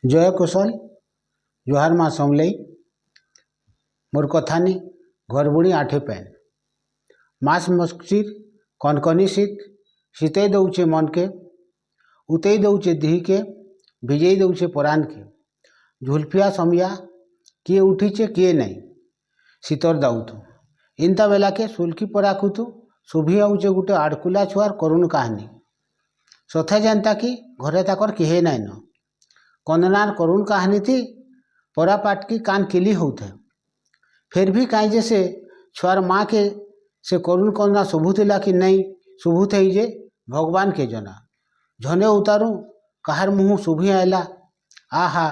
जय कुशल जुहार माँ समलई मोर कथानी घरबुणी आठे पैन मास मस्किर कनकनी शीत शीतई दौचे मन के उतई दौचे दिह के भिजई दौचे परान के झुलफिया समिया किए उठीचे किए नहीं शीतर दाऊतु इंता बेला के सुल्की पराखुतु शुभी आउचे गुटे आड़कुला छुआर करुण कहानी सथे जनता कि घरे ताकर किहे नाइन कंदनार करुण कहानी थी परा पाट की कान किली होते फिर भी कहीं जे से छुआर माँ के से करुण कंदना शुभुला कि नहीं शुभुत है जे भगवान के जना झने उतारू कहार मुँह शुभी आयला आहा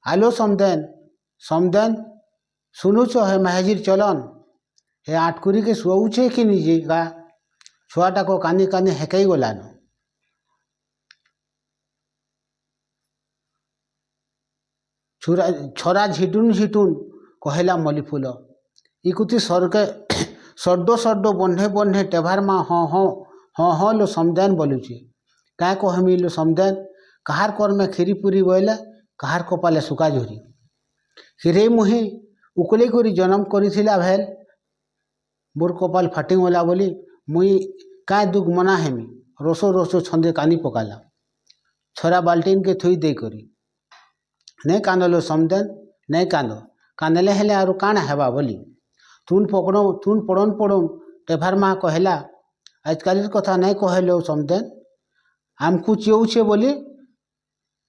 आलो समदेन समदेन सुनुच हे महाजिर चलन हे आटकुरी के शुचे कि निजे गा छुआटा को कानी कानी हेकई गलान छरा झिटुन झिटुन कहला मल्लीफुल इकुति स्वर्गे सड्डो सड्डो बंढे बंढे टेभार माँ हाँ हाँ हाँ हाँ लो समदैन बोलुची क्या कहमी लो समदैन कहार कर में खीरी पूरी बोले कहार कपाले सुका झुरी हिरे मुही उकले करी जन्म करिथिला भेल मोर कपाल फाटिगला बोली मुई क्या दुख मना हेमी रोसो रोसो छंदे कानी पकाला छरा बाल्टीन के थुई दे करी नहीं कांदलो समदेन नहीं कांदले हेले आरु काण हेबा बोली तुन पड़न पड़न टेभार माँ कहला आजकल कथा नहीं कहलो समदेन आमको चिउछे बोली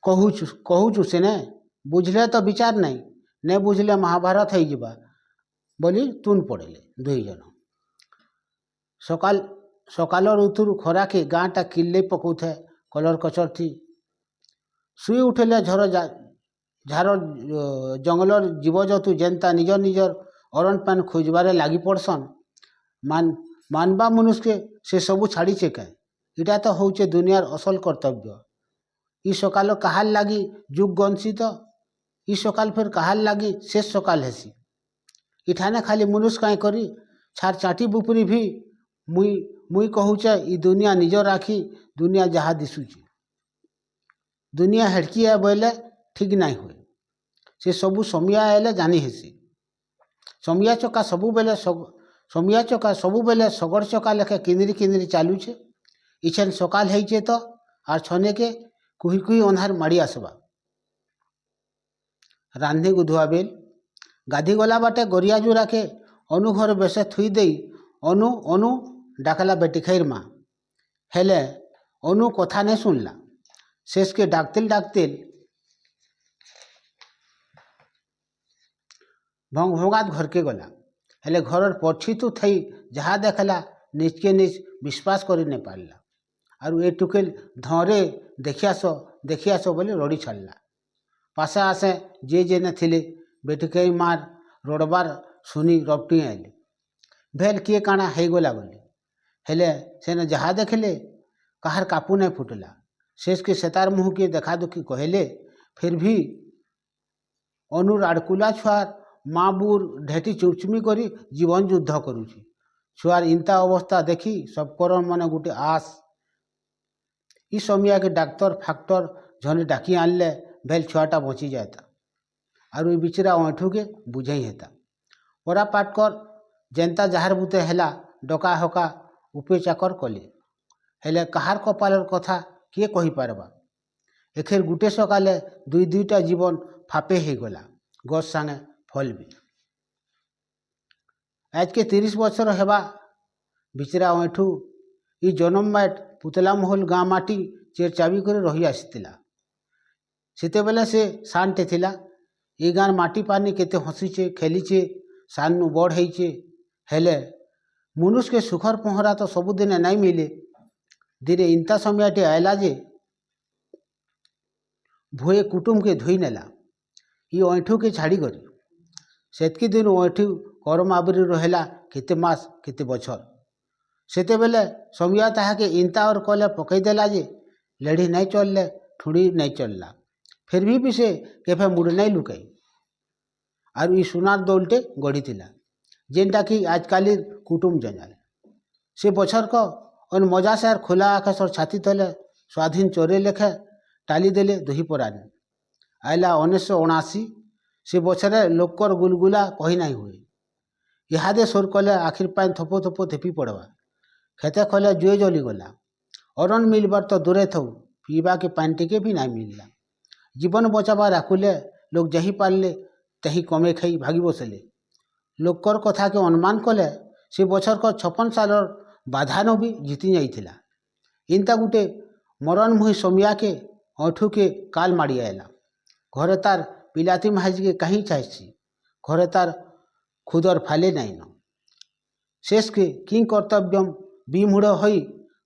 कहूचु से ने बुझले तो विचार नहीं बुझले महाभारत हो जावा बोली तुन पड़ेले दुई जन सकाल सकाल ऋतुर खरा के गाँटा किल्ले पकौथे कलर कचर थी शुई उठेले झार जंगलर जीवजतु जेनता निजर निजर अरण पान खोजबारे लगी पड़सन मानवा मनुष्य से सबू छाड़ीचे क्या इटा तो होचे दुनियार असल कर्तव्य ई सकाल कहार लगी जुग गंसी तो ई सकाल फिर कहार लगी शेष सकाल हेसी इठाने खाली मनुष्य कहीं करी छार चाटी बुपरी भी मुई कहूचे ई दुनिया निजर राखी दुनिया जहा दिशुचे दुनिया हेड़की है बोले ठीक नहीं हुए से सबू समिया आए जानी हेसी समिया चका सबू बेले सगड़ चका लेखे किंदरी किंदरी चालुचे इछन सकाल है तो आर छने के कुही कुही अन्हार माड़ी आसबा रांधे गुधुआ बेल गाधी गला बाटे गरिया जुरा के अनु घर बेसे थुई दे अनु अनु डाकला बेटी खैर माँ हेले अनु कथा नहीं सुनला शेष के डाकतिल डाकतिल भंग भंगात घर के गला हेले घर पछी तो थई जहाँ देखला निज के निज विश्वास करी नहीं पारला आरु ए टुकेल धरे देखियास बोले रड़ी छाड़ला पासे आसे जे जेने थिले बेटी कई मार रड़बार सुनी रपटी आइले भेल किए काଣା ହେଇଗଲା बोले हेले सेने जहाँ देखले कहार कापू नहीं फुटला शेष के सेतार मुँह के देखा दुखी कहले फिर भी अनुर आड़कुला छुआर माँ बुर ढेटी चुचमी करी जीवन युद्ध करुची छुआर इंता अवस्था देखी सबकर मन गोटे आस ई समिया के डाक्तर फाक्टर झने डाकी आनले भेल छुआटा बची जाता आरु ई बिचरा ऐठू के बुझई हेता परा पाटकर जेनता जहार बुते हेला डका हका उपे चाकर कले हेले कहार कपालर कथा किए कही पारबा एखेर गुटे सकाले दुई दुईटा जीवन फापे हो गला गछ सांगे फल भी आज के 30 बछर हेबा बिचरा ऐठू ई जन्म माट पुतला महल गाँ माटी चेर चाबी कर रही आसीला सेते बेले से शानटे थिला ई गाँर माटी पानी केते हसीचे खेलीचे सानु बड़ होइचे हेले मनुष्य के सुखर पहरा तो सबुदिने नहीं मिले धीरे इंता समयटे आयला जे भुए कुटुम के धोई नेला ई ऐठू के छाड़ी करी सेतकी दिन ऐठू करम आबरी रहेला केते मास केते बछर सेते बेले समिया ताहा के इंता और कले पकईदेला जे लेढ़ी नहीं चलले ठुड़ी नहीं चलला फिर भी से केफे मुड़ नहीं लुकाई आर ई सुनार दौलटे गढ़ी थिला जेनटा कि आजकल कुटुम जंजाल से बछर को अन मजा से खोला आकाश और छाती तले स्वाधीन चोरे लेखे टाली देले दुही परानी आइला 1979 से बछरे लोकर गुलगुला कही नहीं हुए इहादे सोर कले आखिर पान थपो थपो थेपी पड़वा खेते खले जुए जली गला अरण मिलबार तो दूरे थौ पीवा के पानी टिके भी नहीं मिलला जीवन बचाबार आकुले लोग जही पारले तही कमे खाई भागी बसले लोकर कथा के अनुमान कले से बछर को 56 सालर बाधानो भी जीति जाइथिला इनता गुटे मरण मुही समिया के अठू के काल माड़ी आएला घरे तार पिलाती महाज के कहीं चाहसी घरे तार खुदर फाले नहीं न शेष के किं कर्तव्यम विमूढ़ होई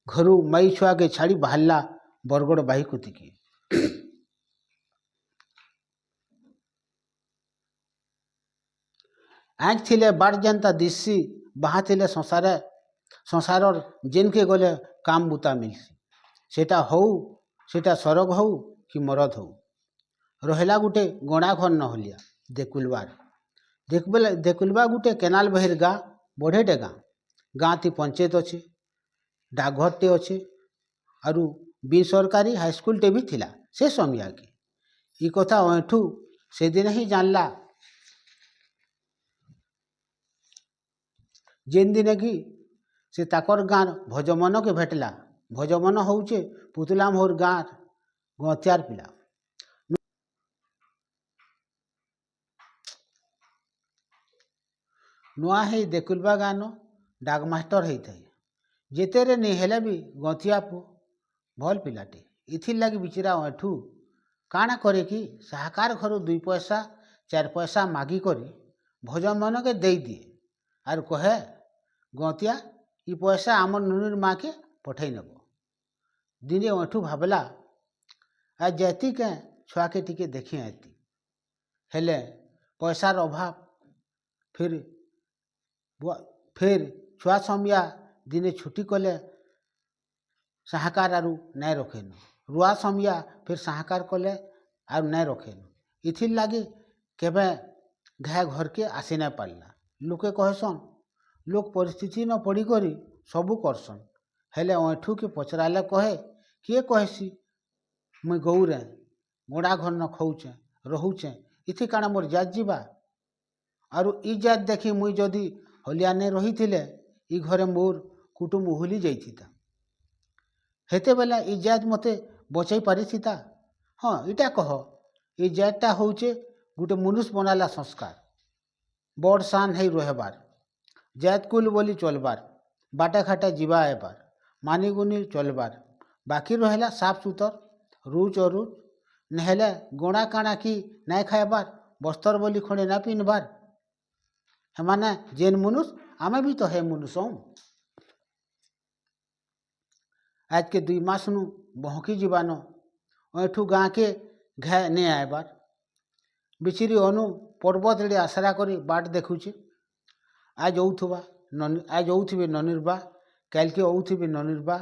घरु माई छुआ के छाड़ी बाहरला बरगड़ बाही कुतिकी आँख थिले बाट जनता दिशी बाहा थिले संसार जेन के गले काम बुता मिलसी सेटा सरग हौ कि मरद हौ रहेला गुटे गणा घर नहलिया देखुलबा गुटे केनाल बहिर गाँ बढ़ेटे गाँ थी पंचायत अच्छे डाकघरटे अच्छे आरु बी सरकारी हाईस्कूल टे भी थिला से समिया के ई कथा ऐठू से दिन ही जानला जेन दिन की से ताकर गाँ भजमन के भेटला भजमन होचे पुतला मोर गाँ गतियार पिला नुआ है देखुलबा गाँव डाक मास्टर होता है जेतेरे नहीं हेले भी गतिया पु भल पिलाटे इथिर लगी बिचरा ऐठू काଣା करे कि साहकार घर 2 पैसा 4 पैसा मागी करी भजमन के दे दिए आर कहे गतिया ई पैसा आम नुनुर माँ के पठै नब दिने ऐठू भावला आ जाती के छुआ के टिके देखी आती हेले पैसार अभाव फिर छुआ समिया दिने छुट्टी कले साहकार आरु नहीं रखेन रुआ समिया फिर साहकार कले आरु नहीं रखेन इथिर लगी केबे घाय घर के आसी नहीं पारला लोके कहसन लोक परिस्थिति न पड़ी करी सबू करसन हेले ऐठू के पचराले कहे किए कहसी मुई गौरे गोड़ा घर न खौचे रहुचे इथि काଣା मोर जात जीवा आरु ई जात देखी मुई जदि हलिया नहीं रही थिले ई घरे मोर कुटुंब उहुली जाइथिता हेते बेला ई जात मते बचाई पारिथिता हाँ इटा कह ई जातटा होचे गुटे मनुष्य बनाला संस्कार बड़ शान है रहबार जात कुल बोली चलबार बाटे खाटे जीवा आएबार मानिगुनी चलबार बाकी रहेला साफ सुतर रुच अरुच नहेले गोड़ा काଣା कि नहीं खाएबार बस्तर बोली खड़े ना पिनबार हेमाने जेन मनुष्य आमे भी तो है मनुष्य आज के 2 मास नु बहकी जीवानो ऐठू गाँ के घाय नहीं आएबार बिचिरी अनु पर्वत रे आसरा करी बाट देखुचे आज औथिबे ननिर्बा कल के औथिबे ननिर्बा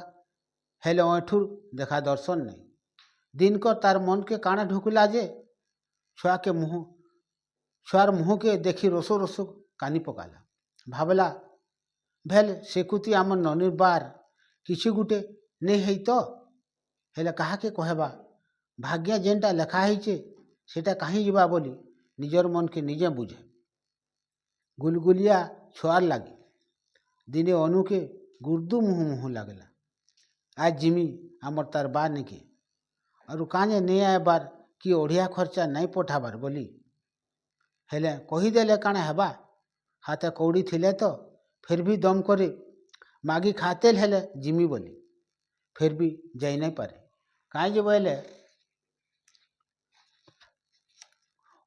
हेले ऐठू देखा दर्शन नहीं दिन को तार मन के काना ढुकला जे छुआर मुँह के देखी रोसो रोसो कानी पकाला भावला भेल सेकुती आम ननिर्बार किसी गुटे नहीं है तो हेले कहा के कहबा भाग्य जेनटा लेखा है सेटा कहीं जीवा बोली निजर मन के निजे बुझे गुलगुलिया छुआर लगी दिने अनु के गुर्दू मुँह मुँह लगला आज जिमी आमर तार बा निके और काने नहीं आए बार कि ओढ़िया खर्चा नहीं पठाबार बोली हेले कहीदेले काଣା हेबा हाथे कौड़ी थिले तो फिर भी दम करे मागी खाते हेले जिमी बोली फिर भी जाई नहीं पारे कहीं जे बोले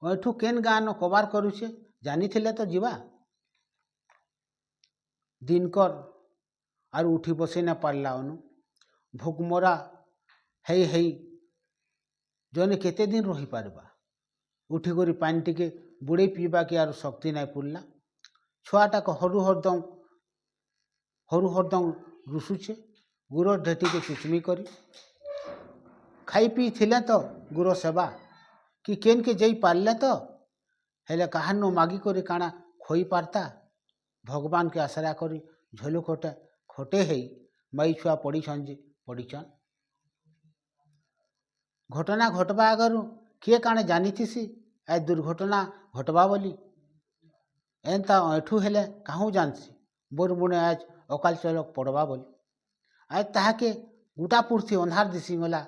ऐठू केन गाँ न कबार करुचे जानी थिले तो जीवा दिनकर आर उठी बसे न पारला अनु भोकमरा है जने केते दिन रही पारबा उठी करी पानी टिके बुड़े पीबा के आर शक्ति नहीं पुरला छुआटा को हरु हरदम रुसुचे गुड़ ढेटी के चुचमी करी खाई पी थिले तो गुड़ सेवा कि केन के जाई पारले तो हेले कहार नो मागी करी काଣା खोई पारता भगवान के आसरा करी झोलु खोटे है मई छुआ पड़ीछन जे पड़ीछन घटना घटवा आगरू କିଏ କାଣା ଜାନିଥିସି ଏ ଦୁର୍ଘଟନା ଘଟବା ବୋଲି। ଏନ୍ତା ଏଠୁ ହେଲେ କାହୁଁ ଜାନ୍ସି ବୋର୍ ମୁନେ ଆଜ ଅକାଲ ଚଲକ ପଡ଼ବା ବୋଲି। ଆଜ ତାହାକେ ଗୁଟା ପୁର୍ଥି ଅନ୍ଧାର ଦିଶିଗଲା,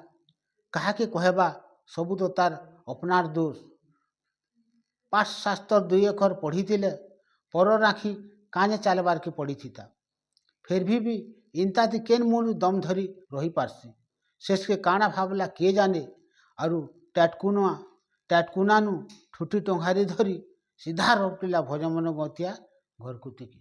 କାହାକେ କହେବା ସବୁ ତ ତାର ଅପନାର ଦୋଷ। ପାଠ ଶାସ୍ତ୍ର ଦୁଇ ଅକ୍ଷର ପଢ଼ିଥିଲେ ପରର ଆଖି କାଁଜେ ଚାଲବାର୍କେ ପଡ଼ିଥିତା। ଫିର୍ ବି ଇନ୍ତାତି କେନ୍ ମୁନୁ ଦମ ଧରି ରହିପାରସି। ଶେଷକେ କାଣା ଭାବଲା କିଏ ଜାନେ। ଆରୁ ଟାଟକୁନାନୁ ଠୁଟି ଟଙ୍ଗାରି ଧରି ସିଧା ରଟିଲା ଭଜମନ ଗତିଆ ଘରକୁ ତିକି।